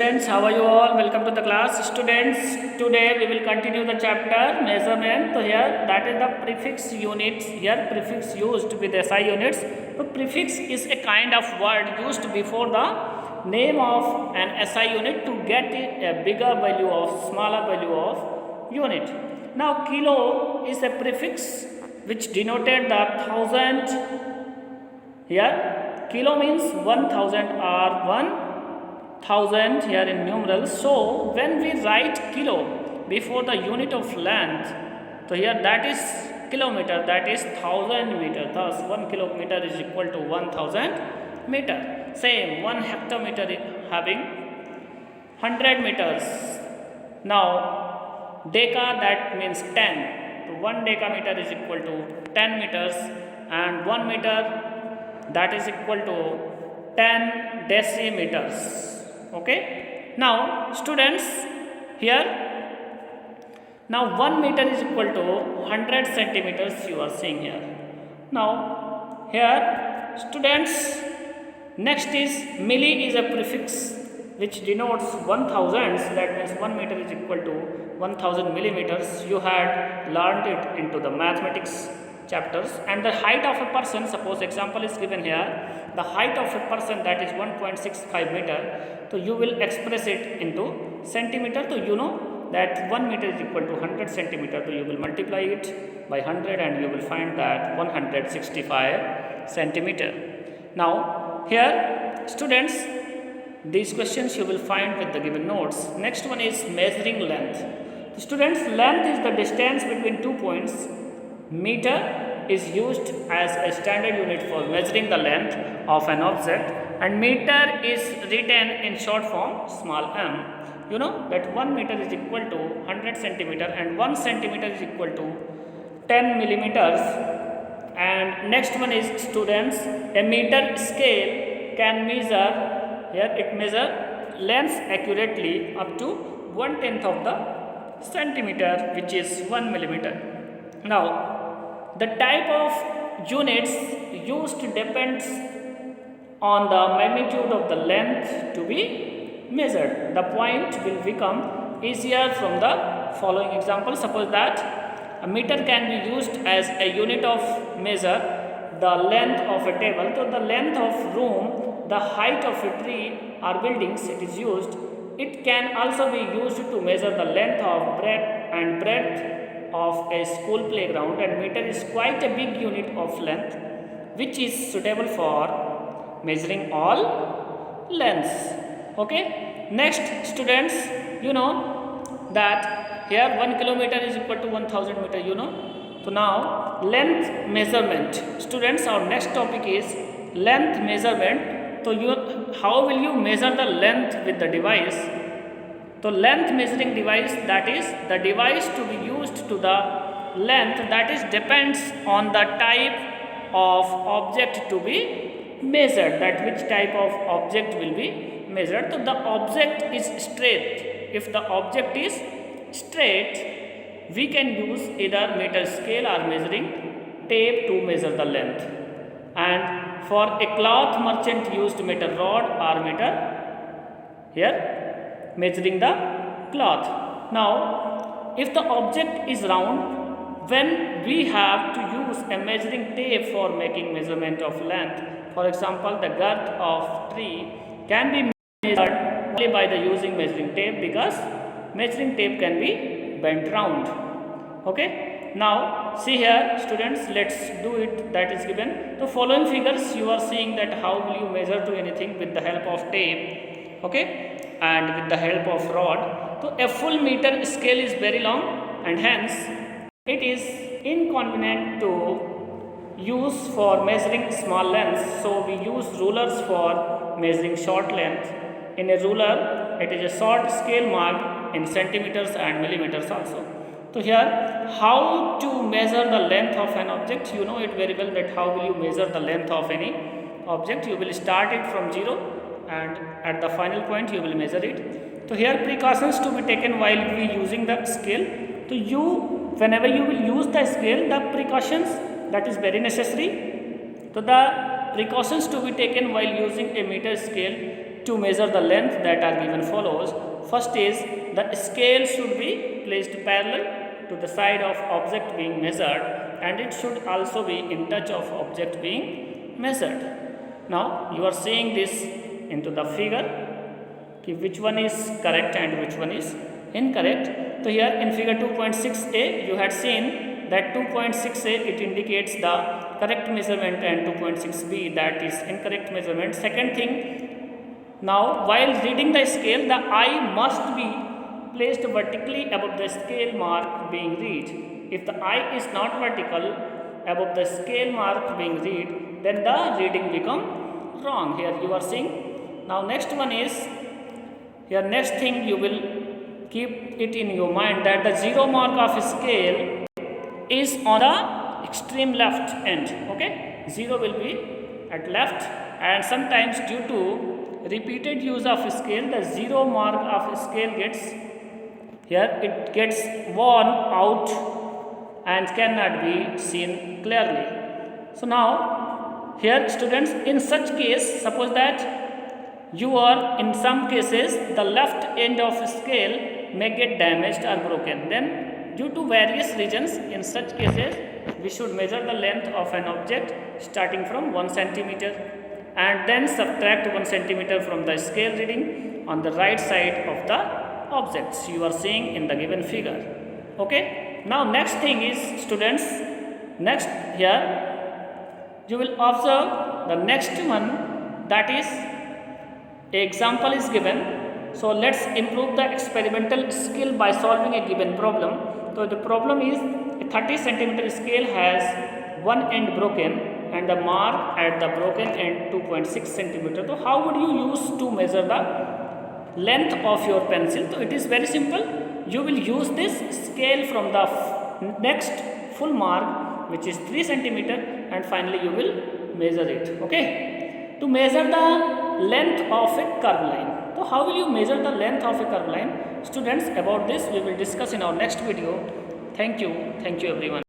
Students, how are you all? Welcome to the class. Students, today we will continue the chapter measurement. So here that is the prefix units. Here prefix used with SI units. So prefix is a kind of word used before the name of an SI unit to get a bigger value of smaller value of unit. Now kilo is a prefix which denoted the thousand. Here kilo means 1000 or 1000 here in numerals. So when we write kilo before the unit of length, so here that is kilometer, that is 1000 meter. Thus 1 kilometer is equal to 1000 meter. Same 1 hectometer having 100 meters. Now deca, that means 10. So 1 decameter is equal to 10 meters, and 1 meter that is equal to 10 decimeters. Okay. Now students, here now 1 meter is equal to 100 centimeters you are seeing here. Now here students, next is milli is a prefix which denotes 1000s, that means 1 meter is equal to 1000 millimeters. You had learned it into the mathematics chapters. And the height of a person, suppose example is given here, the height of a person, that is 1.65 meter. So you will express it into centimeter. So you know that 1 meter is equal to 100 centimeter. So you will multiply it by 100 and you will find that 165 centimeter. Now here students, these questions you will find with the given notes. Next one is measuring length. Students, length is the distance between 2 points. Meter is used as a standard unit for measuring the length of an object, and meter is written in short form small m. You know that 1 meter is equal to 100 centimeter and 1 centimeter is equal to 10 millimeters. And next one is students, a meter scale can measure, here it measure length accurately up to 1/10 of the centimeter, which is 1 millimeter. Now the type of units used depends on the magnitude of the length to be measured. The point will become easier from the following example. Suppose that a meter can be used as a unit of measure the length of a table. So the length of room, the height of a tree or buildings, it is used. It can also be used to measure the length of breadth of a school playground, and meter is quite a big unit of length which is suitable for measuring all lengths. Okay. Next students, you know that here 1 kilometer is equal to 1000 meter, you know. So now length measurement. Students, our next topic is length measurement. So how will you measure the length with the device? So length measuring device, that is the device to be used to the length, that is depends on the type of object to be measured, that which type of object will be measured. So the object is straight. If the object is straight, we can use either meter scale or measuring tape to measure the length. And for a cloth merchant used meter rod or meter, here measuring the cloth. Now if the object is round, when we have to use a measuring tape for making measurement of length. For example, the girth of tree can be measured only by the using measuring tape, because measuring tape can be bent round. Okay. Now see here students, let's do it. That is given the following figures. You are seeing that how will you measure to anything with the help of tape, okay, and with the help of rod. So a full meter scale is very long, and hence it is inconvenient to use for measuring small lengths. So we use rulers for measuring short length. In a ruler, it is a short scale marked in centimeters and millimeters also. So here, how to measure the length of an object? You know it very well that how will you measure the length of any object? You will start it from 0 and at the final point you will measure it. So here precautions to be taken while we using the scale. So whenever you will use the scale, the precautions, that is very necessary. So the precautions to be taken while using a meter scale: to measure the length that are given follows. First is the scale should be placed parallel to the side of object being measured, and it should also be in touch of object being measured. Now you are seeing this into the figure, which one is correct and which one is incorrect. So here in figure 2.6a you had seen that 2.6a it indicates the correct measurement and 2.6b that is incorrect measurement. Second thing, now while reading the scale, the eye must be placed vertically above the scale mark being read. If the eye is not vertical above the scale mark being read, then the reading become wrong. Here you are seeing. Now next one is, here next thing you will keep it in your mind that the zero mark of scale is on the extreme left end. Okay, zero will be at left, and sometimes due to repeated use of scale, the zero mark of scale gets worn out and cannot be seen clearly. So now here students, in such case, suppose that you are in some cases the left end of scale may get damaged or broken, then due to various reasons, in such cases we should measure the length of an object starting from 1 centimeter and then subtract 1 centimeter from the scale reading on the right side of the objects you are seeing in the given figure. Okay. Now next thing is students, next here you will observe the next one, that is example is given. So let's improve the experimental skill by solving a given problem. So the problem is a 30 centimeter scale has one end broken and the mark at the broken end 2.6 centimeter. So how would you use to measure the length of your pencil? So it is very simple. You will use this scale from the next full mark, which is 3 centimeter, and finally you will measure it. Okay. To measure the length of a curved line. So how will you measure the length of a curved line? Students, about this we will discuss in our next video. Thank you everyone.